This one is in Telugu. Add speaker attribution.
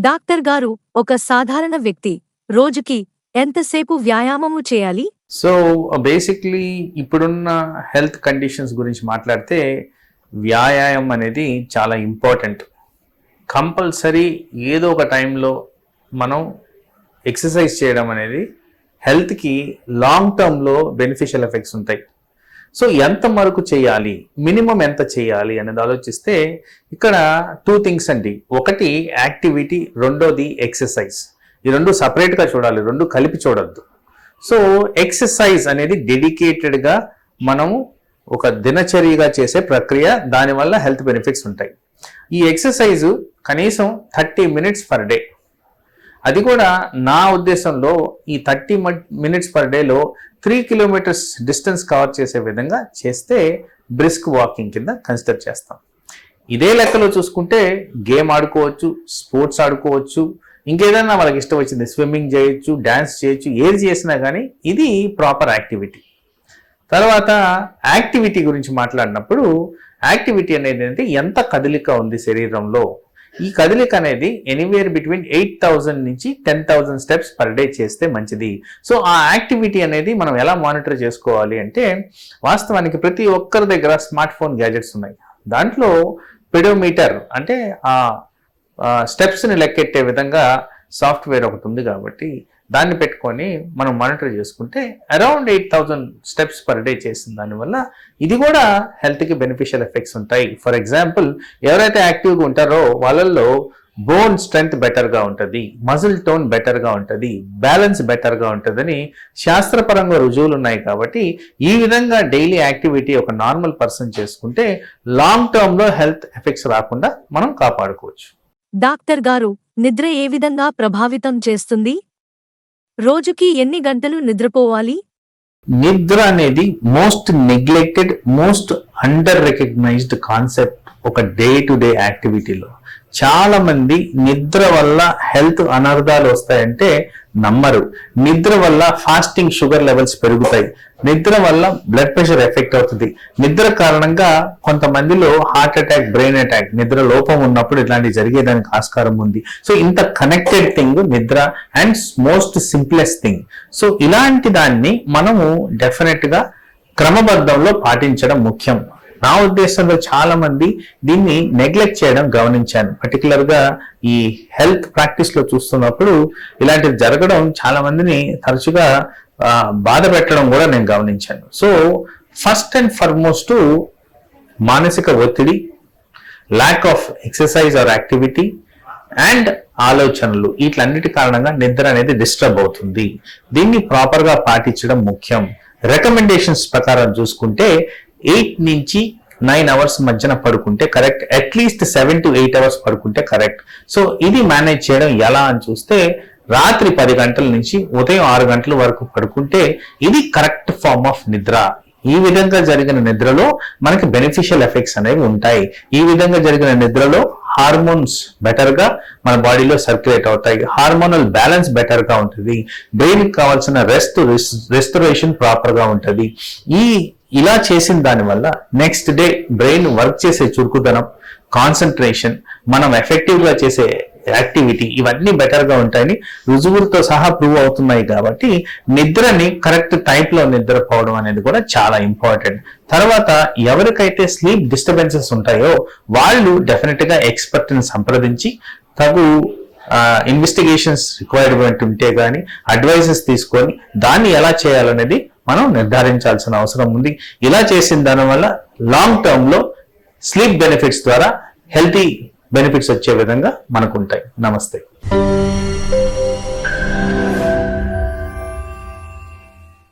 Speaker 1: డాక్టర్ గారు, ఒక సాధారణ వ్యక్తి రోజుకి ఎంతసేపు వ్యాయామము చేయాలి?
Speaker 2: సో బేసిక్లీ ఇప్పుడున్న హెల్త్ కండిషన్స్ గురించి మాట్లాడితే వ్యాయామం అనేది చాలా ఇంపార్టెంట్. కంపల్సరీ ఏదో ఒక టైంలో మనం ఎక్సర్సైజ్ చేయడం అనేది హెల్త్కి లాంగ్ టర్మ్లో బెనిఫిషియల్ ఎఫెక్ట్స్ ఉంటాయి. సో ఎంత వరకు చేయాలి, మినిమం ఎంత చేయాలి అనేది ఆలోచిస్తే ఇక్కడ 2 థింగ్స్ అండి. ఒకటి యాక్టివిటీ, రెండోది ఎక్సర్సైజ్. ఈ రెండు సపరేట్గా చూడాలి, రెండు కలిపి చూడొద్దు. సో ఎక్సర్సైజ్ అనేది డెడికేటెడ్గా మనము ఒక దినచర్యగా చేసే ప్రక్రియ, దానివల్ల హెల్త్ బెనిఫిట్స్ ఉంటాయి. ఈ ఎక్సర్సైజు కనీసం 30 minutes పర్ డే. అది కూడా నా ఉద్దేశంలో ఈ 30 minutes పర్ డేలో 3 kilometers డిస్టెన్స్ కవర్ చేసే విధంగా చేస్తే బ్రిస్క్ వాకింగ్ కింద కన్సిడర్ చేస్తాం. ఇదే లెక్కలో చూసుకుంటే గేమ్ ఆడుకోవచ్చు, స్పోర్ట్స్ ఆడుకోవచ్చు, ఇంకేదైనా వాళ్ళకి ఇష్టం వచ్చింది స్విమ్మింగ్ చేయొచ్చు, డ్యాన్స్ చేయొచ్చు, ఏది చేసినా కానీ ఇది ప్రాపర్ యాక్టివిటీ. తర్వాత యాక్టివిటీ గురించి మాట్లాడినప్పుడు యాక్టివిటీ అనేది ఎంత కదలిక ఉంది శరీరంలో, ఈ కదలిక అనేది ఎనీవేర్ బిట్వీన్ 8,000 నుంచి 10,000 steps పర్ డే చేస్తే మంచిది. సో ఆ యాక్టివిటీ అనేది మనం ఎలా మానిటర్ చేసుకోవాలి అంటే, వాస్తవానికి ప్రతి ఒక్కరి దగ్గర స్మార్ట్ ఫోన్ గ్యాజెట్స్ ఉన్నాయి. దాంట్లో పెడోమీటర్ అంటే ఆ స్టెప్స్ని లెక్కెట్టే విధంగా సాఫ్ట్వేర్ ఒకటి ఉంది కాబట్టి దాన్ని పెట్టుకొని మనం మానిటర్ చేసుకుంటే అరౌండ్ 8,000 steps పర్ డే చేసిన దానివల్ల ఇది కూడా హెల్త్కి బెనిఫిషియల్ ఎఫెక్ట్స్ ఉంటాయి. ఫర్ ఎగ్జాంపుల్, ఎవరైతే యాక్టివ్గా ఉంటారో వాళ్ళల్లో బోన్ స్ట్రెంగ్త్ బెటర్గా ఉంటుంది, మజిల్ టోన్ బెటర్గా ఉంటుంది, బ్యాలెన్స్ బెటర్గా ఉంటుందని శాస్త్రపరంగా రుజువులు ఉన్నాయి. కాబట్టి ఈ విధంగా డైలీ యాక్టివిటీ ఒక నార్మల్ పర్సన్ చేసుకుంటే లాంగ్ టర్మ్లో హెల్త్ ఎఫెక్ట్స్ రాకుండా మనం కాపాడుకోవచ్చు.
Speaker 1: డాక్టర్ గారు, నిద్ర ఏ విధంగా ప్రభావితం చేస్తుంది? రోజుకి ఎన్ని గంటలు నిద్రపోవాలి?
Speaker 2: నిద్ర అనేది most neglected, most under recognised concept ఒక డే టు డే యాక్టివిటీలో. చాలా మంది నిద్ర వల్ల హెల్త్ అనర్థాలు వస్తాయంటే నమ్మరు. నిద్ర వల్ల ఫాస్టింగ్ షుగర్ లెవెల్స్ పెరుగుతాయి, నిద్ర వల్ల బ్లడ్ ప్రెషర్ ఎఫెక్ట్ అవుతుంది, నిద్ర కారణంగా కొంతమందిలో హార్ట్ అటాక్, బ్రెయిన్ అటాక్, నిద్ర లోపం ఉన్నప్పుడు ఇట్లాంటివి జరిగేదానికి ఆస్కారం ఉంది. సో ఇంత కనెక్టెడ్ థింగ్ నిద్ర and most simplest thing. So ఇలాంటి దాన్ని మనము డెఫినెట్ గా క్రమబద్ధంలో పాటించడం ముఖ్యం. నా ఉద్దేశంలో చాలా మంది దీన్ని నెగ్లెక్ట్ చేయడం గమనించాను. పర్టికులర్ గా ఈ హెల్త్ ప్రాక్టీస్ లో చూస్తున్నప్పుడు ఇలాంటివి జరగడం చాలా మందిని తరచుగా బాధ పెట్టడం కూడా నేను గమనించాను. సో ఫస్ట్ అండ్ ఫార్మోస్ట్ మానసిక ఒత్తిడి, lack of exercise or activity and ఆలోచనలు, వీటన్నిటి కారణంగా నిద్ర అనేది డిస్టర్బ్ అవుతుంది. దీన్ని ప్రాపర్ గా పాటించడం ముఖ్యం. రికమెండేషన్స్ ప్రకారం చూసుకుంటే 8 నుంచి 9 hours మధ్యన పడుకుంటే కరెక్ట్, అట్లీస్ట్ 7 to 8 hours పడుకుంటే కరెక్ట్. సో ఇది మేనేజ్ చేయడం ఎలా అని చూస్తే రాత్రి 10 గంటల నుంచి ఉదయం 6 గంటల వరకు పడుకుంటే ఇది కరెక్ట్ ఫార్మ్ ఆఫ్ నిద్ర. ఈ విధంగా జరిగిన నిద్రలో మనకి బెనిఫిషియల్ ఎఫెక్ట్స్ అనేవి ఉంటాయి. ఈ విధంగా జరిగిన నిద్రలో హార్మోన్స్ బెటర్ గా మన బాడీలో సర్క్యులేట్ అవుతాయి, హార్మోనల్ బ్యాలెన్స్ బెటర్ గా ఉంటుంది, బ్రెయిన్ కి కావాల్సిన రెస్టరేషన్ ప్రాపర్ గా ఉంటుంది. ఇలా చేసిన దానివల్ల నెక్స్ట్ డే బ్రెయిన్ వర్క్ చేసే చురుకుదనం, కాన్సన్ట్రేషన్, మనం ఎఫెక్టివ్ గా చేసే యాక్టివిటీ, ఇవన్నీ బెటర్ గా ఉంటాయని రుజువులతో సహా ప్రూవ్ అవుతున్నాయి. కాబట్టి నిద్రని కరెక్ట్ టైప్ లో నిద్రపోవడం అనేది కూడా చాలా ఇంపార్టెంట్. తర్వాత ఎవరికైతే స్లీప్ డిస్టర్బెన్సెస్ ఉంటాయో వాళ్ళు డెఫినెట్ గా ఎక్స్పర్ట్ ని సంప్రదించి తగు ఇన్వెస్టిగేషన్స్ రిక్వైర్మెంట్ ఉంటే గానీ అడ్వైజెస్ తీసుకొని దాన్ని ఎలా చేయాలనేది మనం నిర్ధారించాల్సిన అవసరం ఉంది. ఇలా చేసిన దానివల్ల లాంగ్ టర్మ్ లో స్లీప్ బెనిఫిట్స్ ద్వారా హెల్తీ బెనిఫిట్స్ వచ్చే విధంగా మనకు ఉంటాయి. నమస్తే.